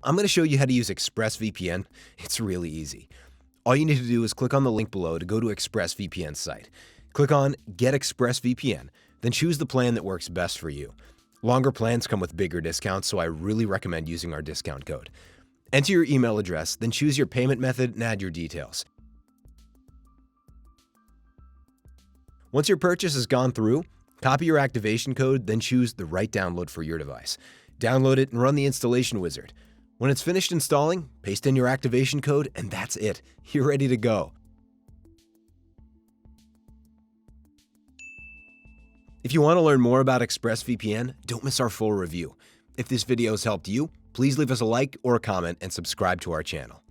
I'm going to show you how to use ExpressVPN. It's really easy. All you need to do is click on the link below to go to ExpressVPN's site. Click on Get ExpressVPN, then choose the plan that works best for you. Longer plans come with bigger discounts, so I really recommend using our discount code. Enter your email address, then choose your payment method and add your details. Once your purchase has gone through, copy your activation code, then choose the right download for your device. Download it and run the installation wizard. When it's finished installing, paste in your activation code, and that's it. You're ready to go. If you want to learn more about ExpressVPN, don't miss our full review. If this video has helped you, please leave us a like or a comment and subscribe to our channel.